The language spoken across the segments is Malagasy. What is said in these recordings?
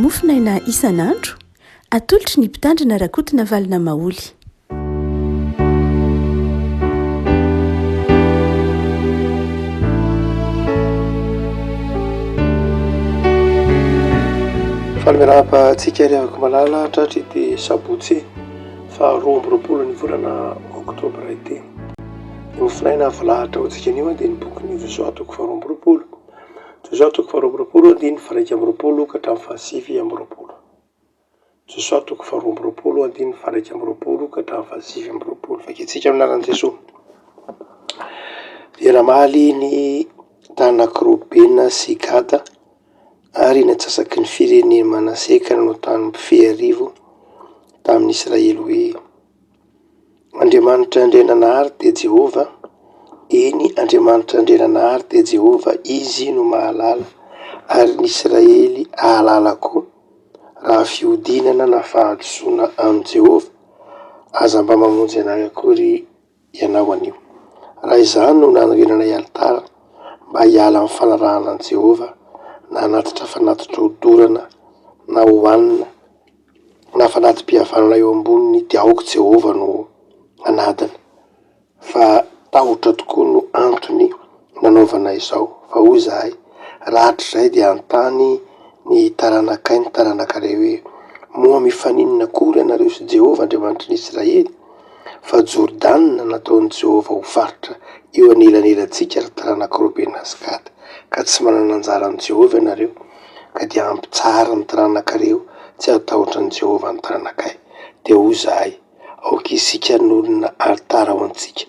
mofinaina isan'andro atolotry ny mpitandrina rakotina valina maoly. Falmirapa-tsika ariavako malala tratry dia sabotsy faharoa amby roapolo ny volana oktobra ity. Ny mofinaina avalahatra ho tsika anio dia ny boky Josuà toko faharoa amby roapolo. Josuà toko faharoa amby roapolo andiny faraika amby roapolo ka hatramin'ny fahasivy amby roapolo. Josuà toko faharoa amby roapolo andiny faraika amby roapolo ka hatramin'ny fahasivy amby roapolo. Vakintsika amin'ny anaran'i Jesosy. Dia namaly ny tanan-kirobena sy Gada ary natsasaky ny fireneny Manase ka nanao tany mpifehy arivo tamin'ny Israely hoe: Andriamanitra Andriananahary dia Jehova, eny Andriamanitra Andriananahary dia Jehova, izy no mahalala ary ny Israely ahalala koa. Raha fiodinana na fahadisoana amin'ny Jehova, aza mba mamonjy anahy akory ianao anio. Raha izany no nanorenanay alitara mba hiala amin'ny fanarahana an'i Jehova, na hanatitra fanatitra hodorana na hohanina na fanatim-pihavanana eo amboniny, dia aoka Jehova no anadina. Fa tahotra tokoa no antony nanaovana izao. Fa hoy izahay, rahatrizay dia antany ny taranakay ny taranakare hoe: moa mifaninona akory ianareo sy Jehova Andriamanitry ny Israely, fa Jordanina nataon'i Jehova ho faritra eo anelanelantsika ry taranak'Robena sy Gada, ka tsy manana anjara amin'ny Jehova ianareo, ka dia ampy tsara ny taranakareo, tsy atahotra ny Jehova ny taranakay. Dia hoy izahay, aoka isika n'olona alitara ho antsika,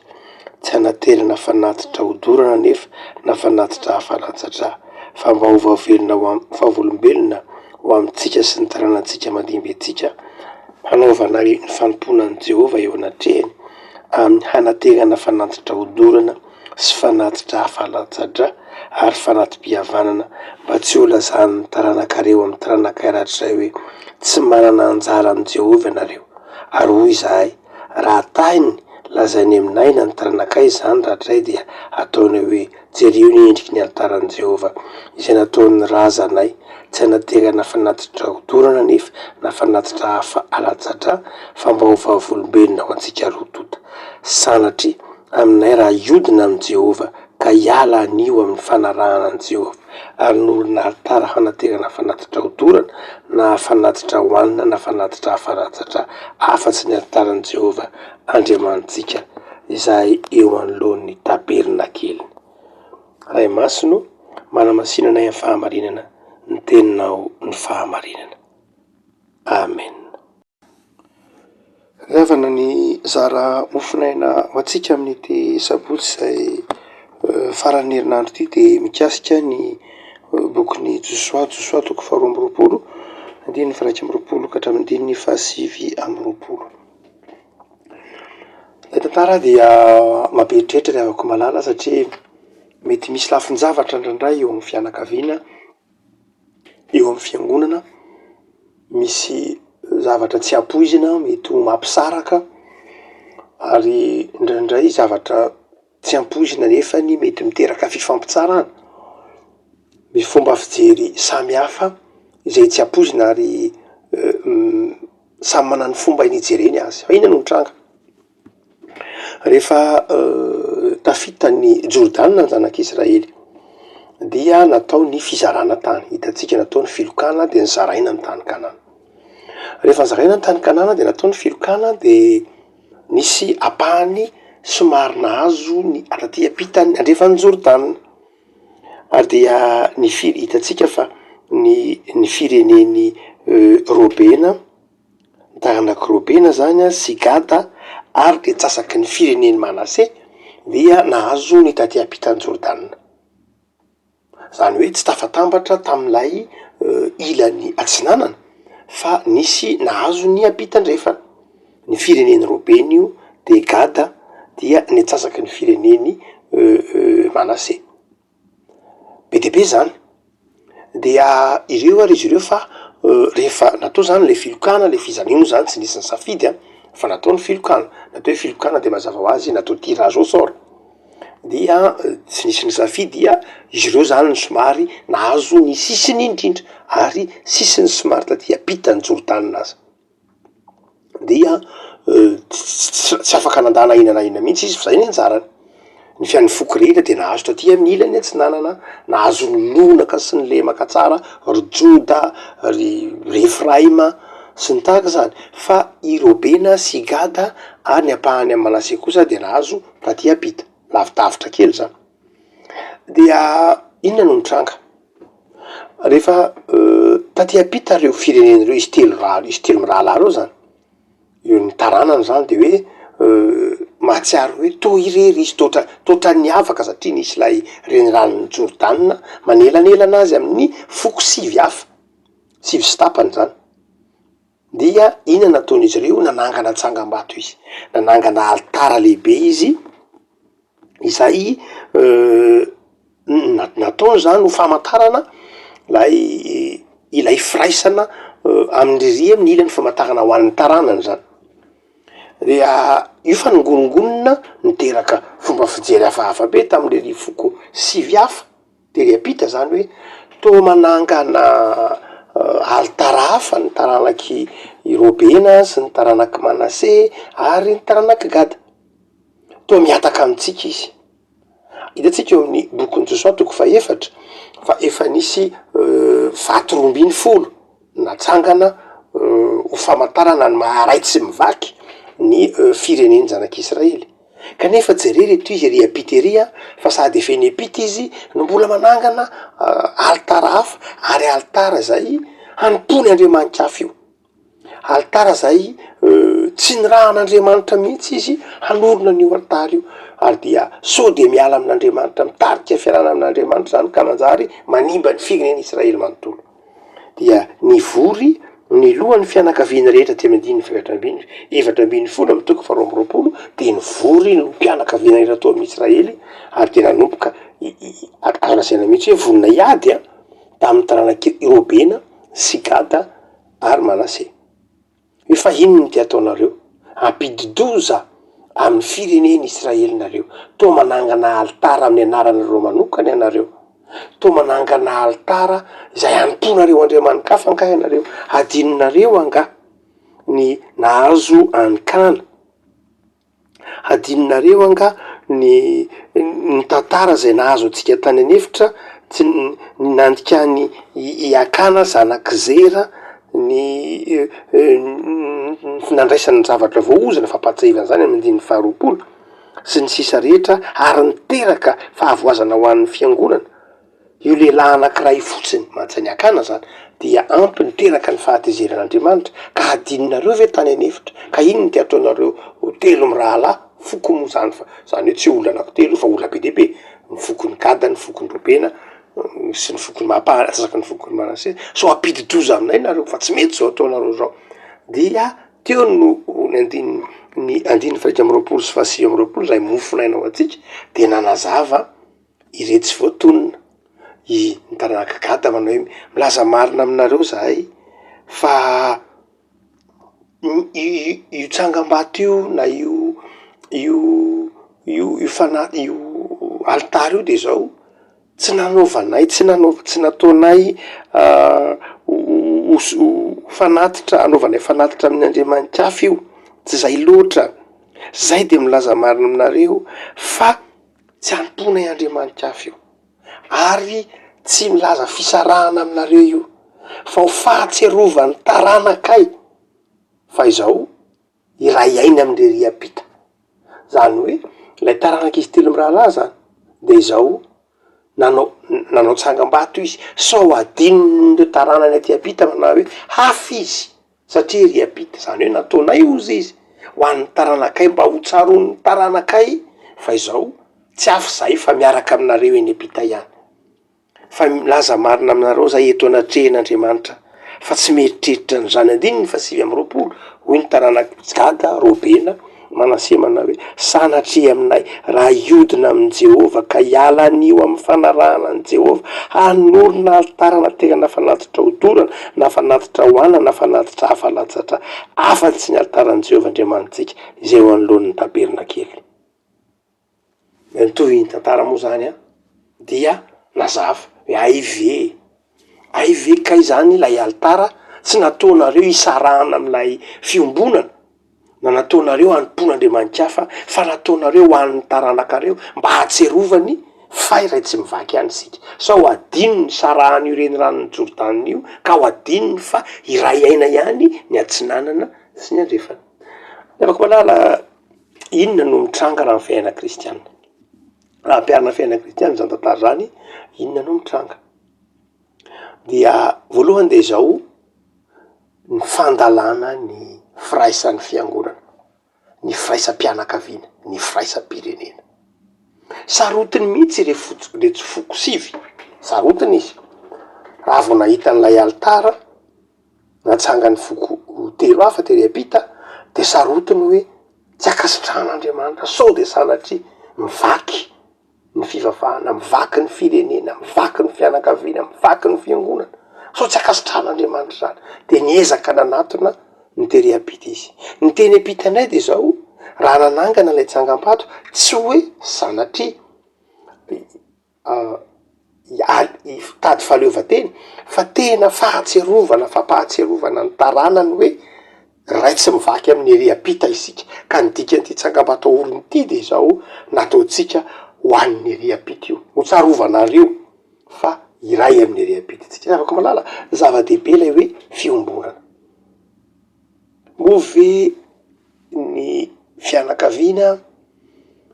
tsy hanaterana fanatitra hodorana nefa na fanatitra hafalatsadra, fa mba ho vavolombelona ho amintsika sy ny taranantsika mandimbentsika, hanaovana ny fanomponan'i Jehova eo anatrehany amin'ny hanaterana fanatitra hodorana sy fanatitra hafalatsadra ary fanatim-pihavanana, mba tsy ho lazan'ny taranakareo amin'ny taranakay rahatrizay hoe tsy manana anjara amin'ny Jehova ianareo. Ary hoy izahay, raha tahiny lazainy aminaina ny taranakay izany rahatrizay dia ataony hoe: jereo ny endriky ny alitaran'i Jehova izay nataon'ny razanay, tsy hanaterana fanatitra hodorana nefa na fanatitra hafa alatsadra, fa mba ho vavolombelona ho antsika rotota. Sanatry aminay raha iodina amin'ny Jehova ka hiala anio amin'ny fanarahana an'i Jehova, ary n'olona alitara hanaterana fanatitra hodorana na fanatitra hohanina na fanatitra hafalatsadra afa-tsy ny alitaran'i Jehova Andriamanitsika izay eo anoloan'ny tabernakely. Ray masino, manamasinanay amin'ny fahamarinana, ny teninao ny fahamarinana. Amen. Ravana ny zara mofinaina ho antsika amin'ity sabotsy izay faran'ny herinandro ity dia mikasika ny bokin'ny Josuà toko faharoa amby roapolo andiny faraika amby roapolo ka hatramin'ny andiny fahasivy amby roapolo. Ilay tantara dia mampiheritreritra ry havako malala satria mety misy lafin-javatra indraindray eo amin'ny fianakaviana, eo amin'ny fiangonana, misy zavatra tsy ampoizina mety ho mampisaraka, ary indraindray zavatra tsy ampoizina nefany mety miteraka fifampitsarana. Misy fomba fijery samy hafa izay tsy ampoizina ary samy manana ny fomba inijereny azy. Fa inona no mitranga? Rehefa tafita ny Jordanina ny zanak'Israely dia natao ny fizarana tany. Hitantsika natao ny filokana dia nizaraina ny tany Kanana. Rehefa nizaraina ny tany Kanana dia natao ny filokana dia nisy ampahany somary nahazo ny ataty ampitany andrefan'ny Jordanina. Ary dia hitantsika fa ny fireneny Robena, ny taranak'Robena zany sy Gada ary dia tsasaky ny fireneny Manase dia nahazo ny taty ampitany Jordanina. Zany hoe tsy tafatambatra tamin'ilay ilany atsinanana, fa nisy nahazo ny ampitandrefana. Ny fireneny Robena io dia Gada dia ny tsasaky ny fireneny Manase. Be dia be zany. Dia ireo ary izy ireo fa rehefa natao zany le filokana, le fizanino zany tsy nisy ny safidy fa natao ny filokana. Natao hoe filokana dia mazava ho azy natao tirage au sort. dia tsy nisy ny safidy dia izy ireo zany ny somary nahazo ny sisiny indrindra ary sisiny somary taty apita ny Jordan azy dia tsy afaka nandana ina mihitsy izy fa zay ny anjarany. Ny fian'ny foky rehetra de nahazo taty amin'ny ilany tsy nanana nahazo ny lonaka sy ny lemaka tsara ry Joda ry Efraima sy ny tahaka zany, fa i Robena sy Gada ary ny ampahany amin'ny Manase kosa de nahazo taty apita lavidavitra kely zany. Dia inona no nitranga rehefa taty apita reo fireneny reo izy telo mirahalahy reo zany, io ny taranany zany de hoe mahatsiaro hoe to irery izy totra niavaka satria nisy lay reniranony Jordan manelanelana azy amin'ny foko sivy sy tapany zany. Dia ina nataon'izy ireo nanangana tsangam-bato izy, nanangana alitara lehibe izy izay nataony zany ho famantarana ilay firaisana amin'ny riria amin'ny ilany famantarana ho an'ny taranany zany. Dia io fanongonongonina niteraka fomba fijery hafahafa be tam'le ry foko sivy hafa de ry apita zany hoe to manangana alitara hafa ny taranaky Robena sy ny taranaky Manase ary ny taranaky Gada, to miataka amitsika izy. Hitatsika eo amin'ny bokin'ny Josua toko faefatra fa efa nisy vato 12 natsangana ho famantarana ny maharaitsy mivaky ny fireneny zanak'Israely. Kanefa jereo reto izy ry apiteria fa sady efa eny apita izy no mbola manangana alitara hafa ary alitara zay hanompony Andriamanitra hafa io, alitara zay tsy ny rahan'Andriamanitra mihitsy izy hanorona an'io alitara io, ary dia so de miala amin'Andriamanitra mitarika fiarana amin'Andriamanitra zany ka manjary manimba ny fireneny Israely manontolo. Dia nivory ny lohan'ny fianakaviana rehetra ty amin'ny efatra ambin'ny folo amin'ny toko 12 de nivory no mpianakaviana rehetra tao amin'ny Israely ary de nanomboka azo lasaina mihitsy hoe vonona iady tamin'ny taranaky Robena sy Gada ary Manase. Efa inona ny ty ataonareo? Ampididoza amin'ny fireneny Israely nareo, to manangana alitara amin'ny anaranareo manokana ianareo, to manangana alitara izay anontonareo Andriamanitra hafa angaha ianareo, adinonareo anga ny nahazo anikana, adinonareo anga ny tantara zay nahazo atsika tany anefitra, tsy nandika ny Iakana zanaky Zera ny nandraisany zavatra voaozana fampatsahivana zany amin'ny 12 sy ny sisa rehetra ary niteraka fahavoazana ho an'ny fiangonana. Io lehilahy anankiray fotsiny mantsany Akana zany dia ampy niteraka ny fahatezeran'Andriamanitra ka adinonareo ve tany anefitra, ka ino ny ty ataonareo telo mirahalahy foko moa zany, fa zany hoe tsy olona anankitelo fa olona be dehibe, ny fokony Gada, ny fokony Robena sy ny fokony sasaky ny fokony Manase, so ampididoza aminay nareo fa tsy mety zao ataonareo zao. Dia teo no ny 19 sy 19 zay mofonainao atsika de nanazava ireto tsy voatonona ny taranaky Gada manao hoe milaza marina aminareo zahay fa io tsangam-bato io na io alitara io de zao tsy nanaovanay tsy nataonay fanatitra anaovanay fanatitra amin'ny Andriamanitra hafa io, tsy zay loatra, zay de milaza marina aminareo fa tsy antonay Andriamanitra hafa io ary tsy milaza fisarahana aminareo io fa ho fahatserovany taranakay fa izao iray ainy amin'ny ry apita, zany hoe lay taranak'izy telo mirahalahy zany de izao nanao tsangam-bato izy sao adinon'ireo taranany aty apita manao hoe hafa izy satria ry apita zany hoe nataonay ozy izy ho an'ny taranakay mba ho tsaron'ny taranakay fa izao tsy afy zay fa miaraka aminareo eny apita ihany, fa milaza marina aminareo zay eto anatrehan'Andriamanitra fa tsy meritreritra ny zany. 19 hoy ny taranaky Gada, Robena, Manase manao hoe sanatria aminay raha iodina amin'ny Jehova ka hiala anio amin'ny fanarahana any Jehova, hanorina alitarana tena nafanatitra hodorana, nafanatitra hoana, nafanatitra hafalatsatra afa-tsy ny alitaran'i Jehova Andriamanitsika izay eo anoloan'ny taberna kely. Nitovy ny tantara moa zany a dia nazava aive kay zany ilay alitara tsy nataonareo isarahana amilay fiombonana na nataonareo anompon'Andriamanitra hafa fa nataonareo an'ny taranakareo mba hatserovany fa iray tsy mivaky any sika sao adino ny sarahany io reny ranony Jordany io ka ho adinony fa iray aina ihany ny atsinanana sy ny andrefana. Afaka malala inona no mitranga raha ny fiaina kristianina, raha ampiarina fiaina kristianina zany tantara zany, inona no mitranga dia voalohany de zao ny fandalana ny firaisan'ny fiangonana, ny firaisam-pianakaviana, ny firaisam-pirenena. Sarotiny mihitsy re tsy foko sivy, sarotiny izy raha vao nahita n'ilay alitara natsanga ny foko telo hafa tery ampita de sarotiny hoe tsy akasitrahan'Andriamanitra sao de sanatria mivaky ny fivavahana, mivaky ny firenena, mivaky ny fianakaviana, mivaky ny fiangonana, sao tsy akasitrahan'Andriamanitra zany. De niezaka nanatona ny tery ampita izy. Ny teny ampita indray de zao raha nanangana ilay tsangam-bato tsy hoe sanatria tady fahaleovan-teny fa tena fahatserovana, fampahatserovana ny taranany hoe raitsy mivaky amin'ny ery ampita isika ka ny dikan'ity tsangam-bato orony ity de zao nataotsika ho an'ny ery ampita io, ho tsarovanareo fa iray amin'ny ery ampita tsika. Afaka malala zava-dehibe ilay hoe fiombonana. Move ny fianakaviana,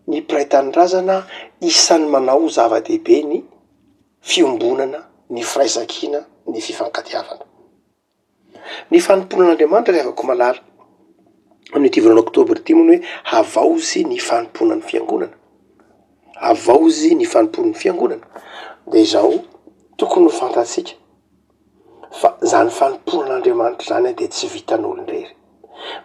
ny mpiray tanindrazana isan'ny manao zava-dehibe ny fiombonana, ny firaisan-kina, ny fifankatiavana. Ny fanomponan'Andriamanitra rehefa malala amin'ny ty volana oktobra ty moa hoe havaozy ny fanomponan'ny fiangonana, havaozy ny fanomponan'ny fiangonana de zao tokony ho fantatsika fa zany fanomponan'Andriamanitra zany de tsy vitan'olon-drery.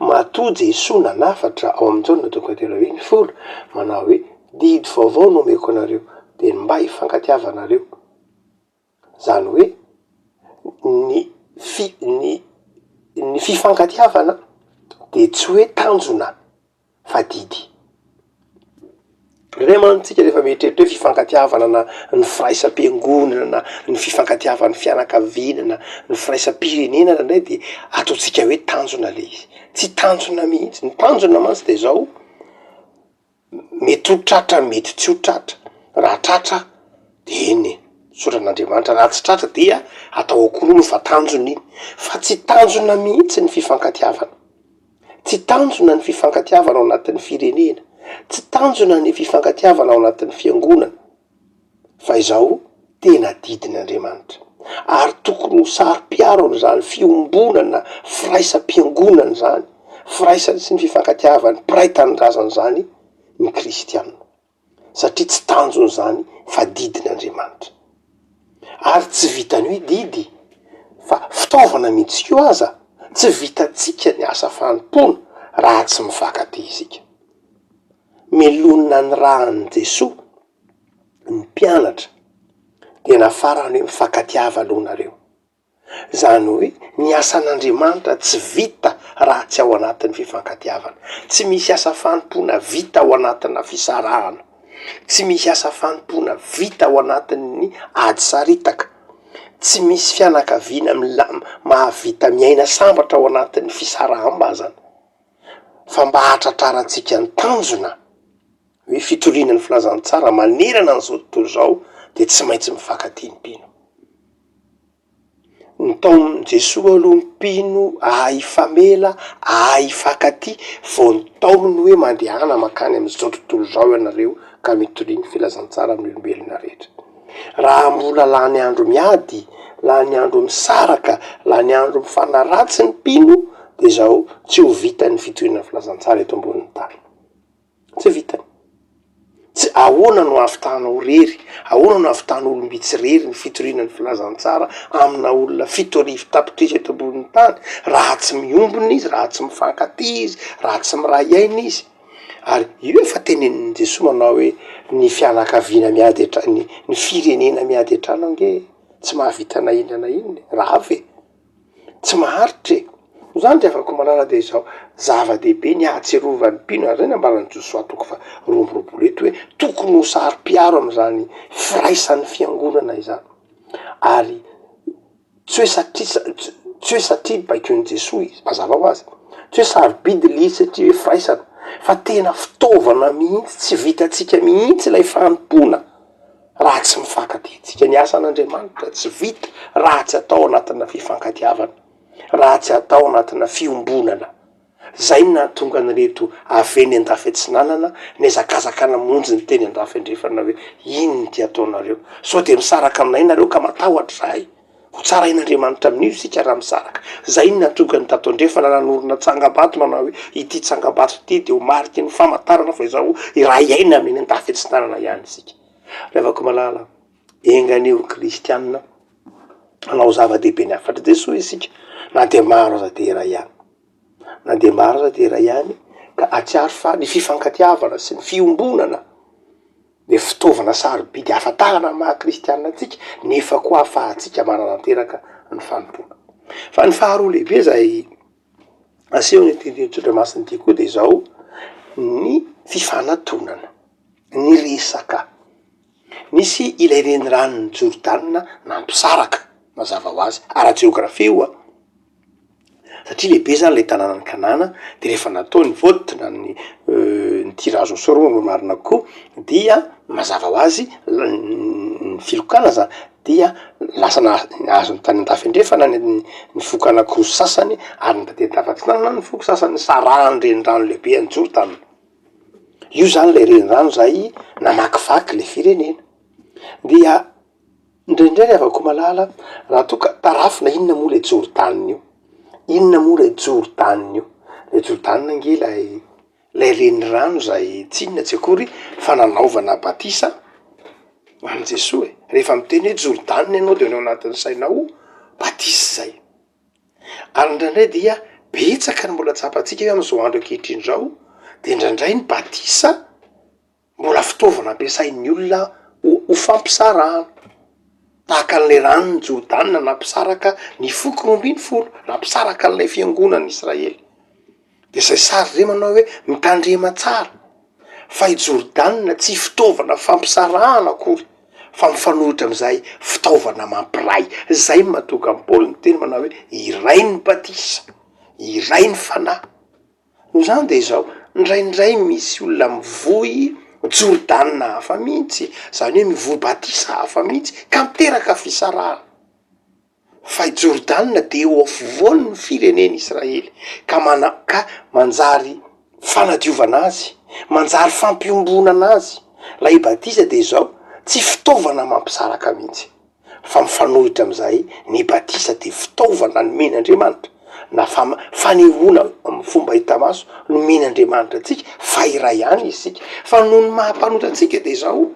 Matoa Jesoa nanafatra ao amin'ny Jaona 2:10 manao hoe didy vaovao no omeko anareo de mba hifankatiavanareo, zany hoe ny fifankatiavana de tsy hoe tanjona fa didy. Ray mantsika rehefa mieritreritra hoe fifankatiavana na ny firaisam-piangonana na ny fifankatiavan'ny fianakaviana na ny firaisam-pirenena ndray de ataotsika hoe tanjona le izy. Tsy tanjona mihitsy, ny tanjona mantsy de zao mety ho tratra, mety tsy ho tratra. Raha tratra de eny sotran'Andriamanitra, raha tsy tratra dia atao akory fa tanjona iny, fa tsy tanjona mihitsy ny fifankatiavana, tsy tanjona ny fifankatiavana ao anatin'ny firenena, tsy tanjona ny fifankatiavana ao anatin'ny fiangonana, fa izao tena didin'Andriamanitra ary tokony ho saro-piaro am'izany fiombonana, firaisam-piangonana zany, firaisany sy ny fifankatiavany mpiray tanindrazana zany ny kristianina, satria tsy tanjony zany fa didin'Andriamanitra. Ary tsy vitany hoe didy fa fitaovana mihitsy ko aza, tsy vitatsika ny asa fanompona raha tsy mifankatia isika. Melonina ny rahan'i Jesoa ny mpianatra de nafarany hoe mifankatiava alohanareo, zany hoe ny asan'Andriamanitra tsy vita raha tsy ao anatin'ny fifankatiavana, tsy misy asa fanompona vita ao anatina fisarahana, tsy misy asa fanompona vita ao anatin'ny ady saritaka, tsy misy fianakaviana mahavita miaina sambatra ao anatin'ny fisaraham-bazana, fa mba hatratrarantsika ny tanjona hoe fitorianany filazantsara manerana an'izao tontolo zao de tsy maintsy mifankatia ny mpino. Ny taon'ny Jesoa aloha mpino ahifamela, ahifankatia vao ny taony hoe mandehana makany am'izao tontolo zao ianareo ka mitoriany filazantsara amin'ny olombelona rehetra. Raha mbola lany andro miady, lany andro misaraka, lany andro mifanaratsy ny mpino de zao tsy ho vitany fitoriana filazantsara eto ambonin'ny tany, tsy vitany. Tsy ahoana no ahavitanao rery, ahoana no ahavitanao olombitsy rery ny fitoriana ny filazantsara amina olona 7,000 tapitrisa eto ambonin'ny tany raha tsy miombona izy, raha tsy mifankatia izy, raha tsy miray aina izy. Ary io efa tenenin'i Jesoa manao hoe ny fianakaviana miady ny firenena miady an-trano ange tsy mahavita na inona na inona, raha ve tsy maharitry. no zany reafako malala de zao zava-dehibe ny ahatserovany mpino zay nambarany Josoa toko fa romborobola eto hoe tokony ho sary-piaro am'zany firaisan'ny fiangonana izany ary tsy hoe satria baikony Jesoa izy mazava ho azy tsy hoe sarobidy le izy satria hoe firaisana fa tena fitaovana mihitsy tsy vitatsika mihitsy ilay fanompona raha tsy mifankatiatsika ny asan'Andriamanitra tsy vita raha tsy atao anatina fifankatiavana raha tsy atao anatina fiombonana zay nahatonga anyreto aveny andafy antsinanana nezakazakana monjy ny teny andafy andrefana hoe ino ty ataonareo so de misaraka aminay nareo ka matahotra zahay ho tsarain'Andriamanitra amin'io sika raha misaraka zay nahatonga ny tato andrefana nanorona tsangabato manao hoe ity tsangabato ty de ho mariky ny famantarana fa izao iray aina amin'ny andafy antsinanana ihany sika revako malala enganeo kristianina anao zava-dehibe ny afatra Jesoa isika na de maro aza de iray ihany na de maro aza de iray ihany ka atsiaro fa ny fifankatiavana sy ny fiombonana de fitaovana sarobidy afatahana maha kristianina atsika nefa koa afahatsika mananateraka ny fanompona fa ny faharoa lehibe zay aseho ny tendentsodramasiny ty koa de zao ny fifanantonana ny resaka nisy ilay renirano ny Jordanina nampisaraka mazava ho azy ara-jeografia io satria lehibe zany le tanànany Kanana de rehefa natao ny vote na ny tirage au sort no marina koa dia mazava ho azy ny filokana zany dia lasa nahazo ny tany andafy andrefana ny foko anakoroso sasany ary nytatetafatsinana ny foko sasany sarahany renirano lehibe any Jordanina io zany le renirano zay namakivaky le firenena dia indraindray afako malala raha toka tarafina inona moa le Jordanina io inona moa le Jordanina io le Jordanina nge lay renirano zay tsy inona tsy akory fa nanaovana batisa any Jesoa rehefa miteny hoe Jordanina ianao de anao anatin'ny sainao batisa zay ary indraindray dia betsaka ny mbola tsapatsika hoe am'izao andro ankehitriny zao de indraindray ny batisa mbola fitaovana ampiasain'ny olona ho fampisarahana tahaka an'le ranony Jordanina nampisaraka ny foko 20 nampisaraka an'ilay fiangonany Israely de zay sary re manao hoe mitandrema tsara fa i Jordanina tsy fitaovana fampisarahana akory fa mifanohitra am'izay fitaovana mampiray zay mahatonga ny Paoly ny teny manao hoe iray ny batisa iray ny fanahy no zany de zao indraindray misy olona mivoy Jordanina hafa mihitsy zany hoe mivoy batisa hafa mihitsy ka miteraka fisarahana fa i Jordanina de eo afovoany ny fireneny Israely ka manjary fanadiovana azy manjary fampiombonana azy lay batisa de zao tsy fitaovana mampisaraka mihitsy fa mifanohitra am'izay ny batisa de fitaovana ny men'Andriamanitra na fanehoana amin'ny fomba hita maso no men'Andriamanitra atsika fa iray ihany isika fa noho ny mahampanotra atsika de zao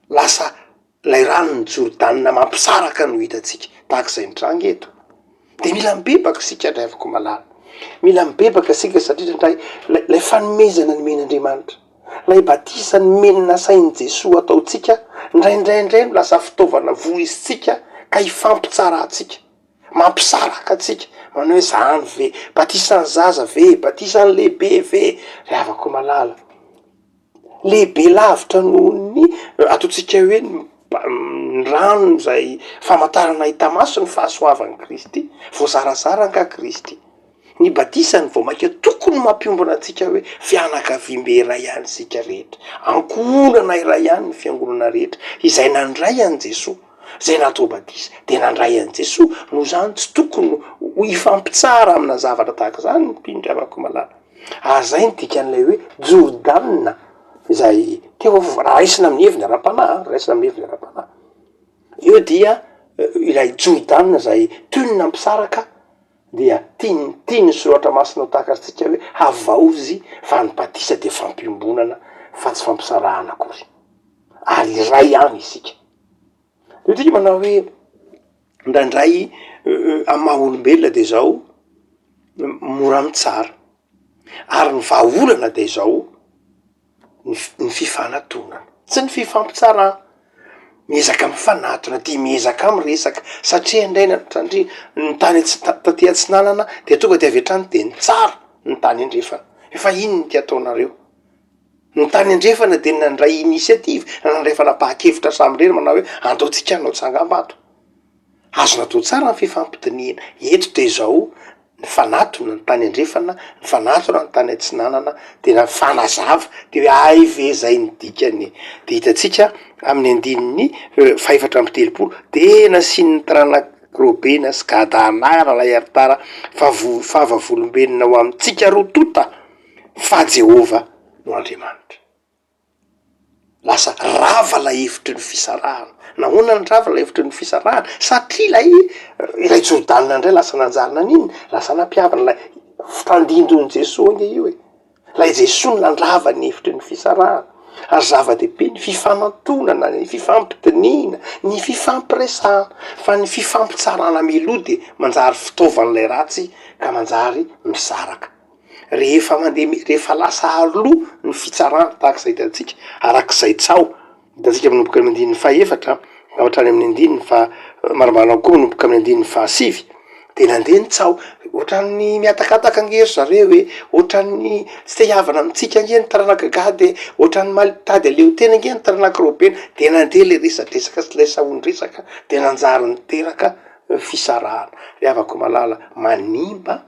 lasa lay ranony Jordanina mampisaraka no hitatsika tahak'izay nitrangy eto de mila mibebaka sika ndray afaka malala mila mibebaka sika satria ndray lay fanomezana ny men'Andriamanitra lay batisa ny menina sain'i Jesoa ataotsika ndraindray no lasa fitaovana voizitsika ka hifampitsara atsika mampisaraka atsika manao hoe zany ve batisany zaza ve batisany lehibe ve ry avako malala lehibe lavitra noho ny ataotsika hoe ny rano zay famantarana hita maso ny fahasoavan'ny Kristy voazarazara nga Kristy ny batisany vao maika tokony mampiombona atsika hoe fianakaviam-be iray ihany sika rehetra ankonana iray ihany ny fiangonana rehetra izay nandray an' Jesoa zay natao batisa de nandray an' Jesoa no zany tsy tokony ho ifampitsara amina zavatra tahaka zany mpindravako malala zay nydikan'ilay hoe Jordanina izay teo raisina amin'ny heviny ara-panahy raisina amin'ny heviny ara-panahy io dia ilay Jordanina zay toy ny nampisaraka dia tiany soratra masinao tahaka atsika hoe havaozy fa ny batisa de fampiombonana fa tsy fampisarahana akory ary iray ihany isika io tika manao hoe ndraindray amy maha olombelona de zao mora mitsara ary ny vahaolana de zao ny fifanantonana tsy ny fifampitsarana miezaka mifanatona dia miezaka miresaka satria indraina satria ny tany taty Atsinanana dia tonga dia avy hatrany dia ny tsara ny tany andrefana efa iny ny ty ataonareo ny tany andrefana dia nandray inisiativa nandray fanapahan-kevitra samyreny manao hoe andaotsika anao tsangam-bato azo natao tsara ny fifampitoniana eto dia izao ny fanatona ny tany andrefana ny fanatona ny tany Atsinanana dia na fanazava dia hoe ay ve zay ny dikany dia hitatsika amin'ny andininy faefatra amby telopolo tena sy ny tranakirobena sy gadanara lay aritara favavolombelona ho amintsika rotota fa Jehova no Andriamanitra lasa rava la hevitry ny fisarahana nahoana ny rava la hevitry ny fisarahana satria ilay Jodanina indray lasa nanjarina an'iny lasa nampiavana lay fitandindony Jesosy nge io lay Jesosy nandrava ny hevitry ny fisarahana ary zava-dehibe ny fifanantonana ny fifampitoniana ny fifampiresahana fa ny fifampitsarana melody manjary fitaovan'ilay ratsy ka manjary misaraka rehefa lasa aloha ny fitsarana tahak'izay hitantsika arak'izay tsao hitantsika manomboka amin'ny andininy fahaefatra hatrany amin'ny andininy fa maromaro koa manomboka amin'ny andininy fahasivy dia nandeha ny tsao ohatran'ny miatakataka angery zareo hoe ohatran'ny tsy te hiavana amintsika ange ny taranaka gady ohatran'ny malitady aleo tena ange ny taranaka robena dia nandeha le resadresaka sy lay sahondresaka dia nanjary niteraka fisarahana riavako malala manimba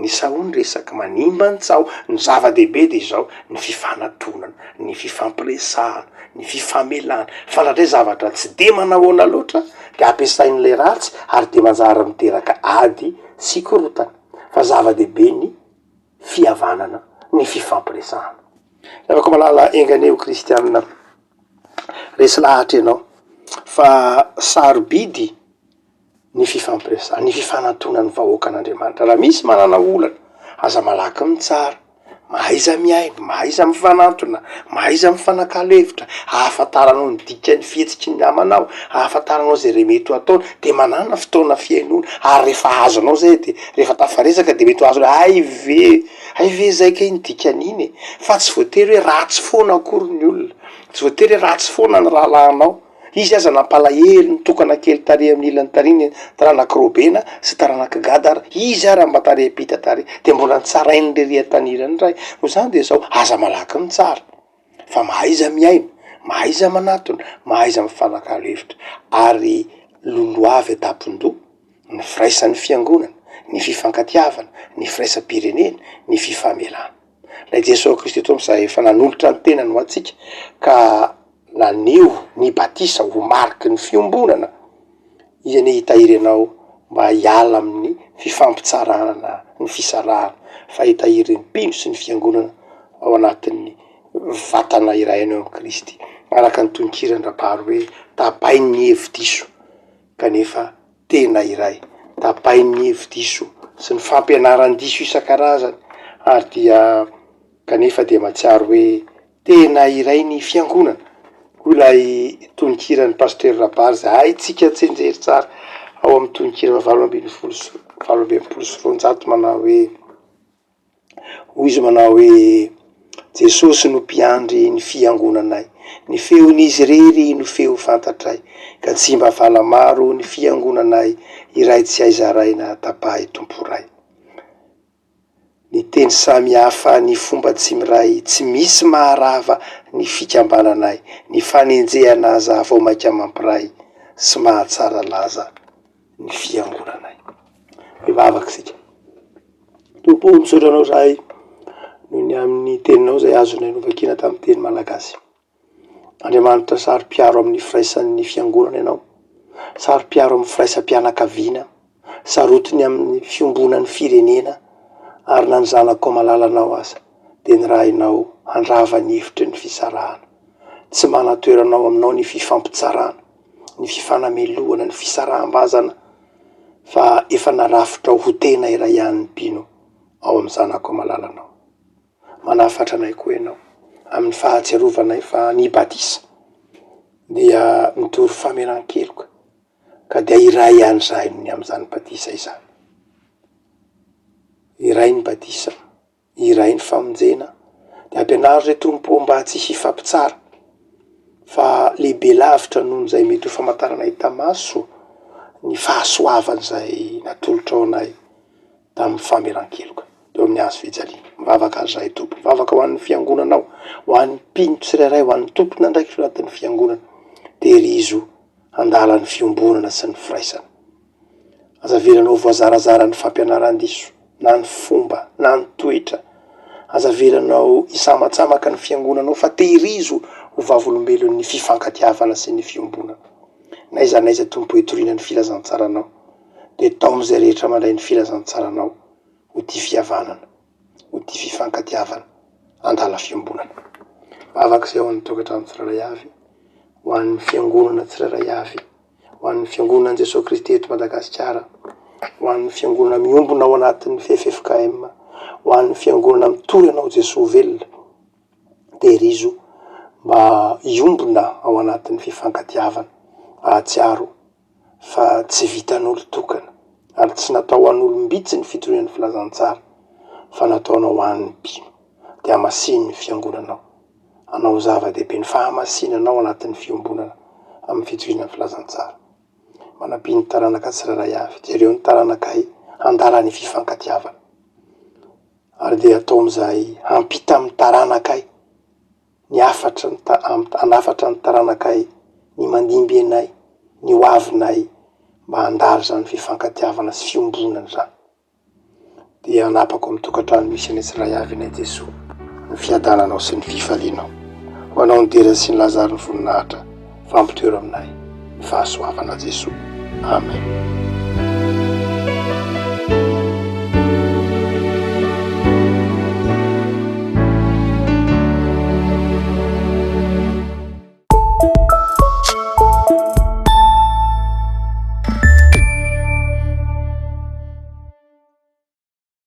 ny sahondresaka manimba ny tsao ny zava-dehibe dia izao ny fifanatonana ny fifampiresahana ny fifamelana fa nandray zavatra tsy de manahoana loatra dia ampiasain'ilay ratsy ary dia manjary miteraka ady sy korotana fa zava-dehibe ny fihavanana ny fifampiresahana riavako malala enganeo kristianina resy lahatra ianao fa sarobidy ny fifampiresahana ny fifanantonany vahoakan'Andriamanitra raha misy manana olana aza malaky mitsara mahaiza miaino mahaiza mifanantona mahaiza mifanakalo hevitra ahafantaranao ny dikany fihetsiky ny namanao ahafantaranao zay remety ho ataony dia manana fotoana fiainona ary rehefa azonao zay dia rehefa tafaresaka dia mety ho azo ay ve zay ka iny dikany iny fa tsy voatery hoe ratsy foana akory ny olona tsy voatery hoe ratsy foana ny rahalahinao izy aza nampalahelo ny tokana kely tare amin'ny ilany tariny taranakirobena sy taranakigada ary izy ary mba tarepita tare dia mbola nitsarainy le rehatanirany ray no zany dia zao aza malaky ny tsara fa mahaiza miaino mahaiza manatona mahaiza mifanakalo hevitra ary loloavy atampon-doha ny firaisan'ny fiangonana ny fifankatiavana ny firaisam-pirenena ny fifamelana lay Jesosy Kristy eto amin'izay efa nanolotra ny tenany ho antsika ka naneo ny batisa ho mariky ny fiombonana izy anie hitahiry anao mba hiala amin'ny fifampitsarana ny fisarahana fa hitahiry ny mpino sy ny fiangonana ao anatin'ny vatana iray anao amin'ny Kristy araka ny tononkirany-drapahary hoe tapain'ny hevi-diso kanefa tena iray tapain'ny hevi-diso sy ny fampianaran-diso isan-karazany ary dia kanefa dia matsiaro hoe tena iray ny fiangonana hoy ilay tononkirany paster Rabary zay tsika tsenjery tsara ao amin'ny tononkirana valo ambin'ny folo sy roanjato manao hoe hoy izy manao hoe Jesosy no mpiandry ny fiangonanay ny feon'izy rery no feo fantatray ka tsy mba valamaro ny fiangonanay iray tsy aizaraina tapahy tomporay ny teny samy hafa ny fomba tsy miray tsy misy maharava ny fikambananay ny fanenjehana aza vao maika mampiray sy mahatsara laza ny fiangonanay mivavaka sika tompo misotranao zahay noho ny amin'ny teninao zay azonay novakina tamin'ny teny malagasy Andriamanitra saro-piaro amin'ny firaisan'ny fiangonana ianao saro-piaro amin'ny firaisam-pianakaviana sarotiny amin'ny fiombonan'ny firenena ary na ny zanako malalanao aza dia ny rahainao handrava ny hevitry ny fisarahana tsy manatoeranao aminao ny fifampitsarana ny fifanamelohana ny fisaraham-bazana fa efa narafitra ho tena iray ihany mpino ao amin'ny zanako malalanao manafatra anay koa ianao amin'ny fahatsiarovanay fa ny batisa dia nitory famelan-keloka ka dia iray ihany zahay ny amin'izany batisa izany iray ny batisa iray ny famonjena dia ampianary re tompo mba tsy hifampitsara fa lehibe lavitra noho nizay mety ho famantaranay tamaso ny fahasoavany zay natolotra ao anay tamin'ny fameran-keloka teo amin'ny hazo fijaliana. Mivavaka azy zay tompo, mivavaka ho an'ny fiangonanao, ho an'ny mpino tsirairay, ho an'ny tompona ndraiky anatin'ny fiangonana, terizo andalan'ny fiombonana sy ny firaisana. Azavelanao voazarazara ny fampianaran-diso, na ny fomba, na ny toetra. Azavelanao isamatsamaka ny fiangonanao fa terizo ho vavolombelon'ny fifankatiavana sy ny fiombonana. Naiza tompo hitoriana ny filazantsaranao, de tao am'izay rehetra mandray ny filazantsaranao ho ty fihavanana, ho ty fifankatiavana, andala fiombonana. Mivavaka ho an'ny tokantrano tsirairay avy, ho an'ny fiangonana tsirairay avy, ho an'ny fiangonana Jesosy Kristy eto Madagasikara, ho an'ny fiangonana miombona ao anatin'ny FFKM, ho an'ny fiangonana mitory anao Jesosy velona, terizo mba iombona ao anatin'ny fifankatiavana, ahatsiaro fa tsy vitan'olo tokana ary tsy natao an'olombitsy ny fitorian'ny filazantsara fa nataonao an'ny mpino. De amasiny ny fiangonanao, anao zava-dehibe ny fahamasinanao anatin'ny fiombonana amin'ny fitorian'ny filazantsara. Manapiny taranaka tsirairay avy, jereo ny taranakay andala ny fifankatiavana, ary de atao am'izay hampita amin'ny taranakay ny anafatra ny taranakay ny mandimby anay, ny hoavinay mba handary zany fifankatiavana sy fiombonana zany. Dia anapako amin'ny tokantrano misy any Tsiray avy anay Jesosy ny fiadananao sy ny fifalianao, ho anao ny dera sy ny lazary ny voninahitra fampitoero aminay, ny fahasoavana Jesosy. Amen.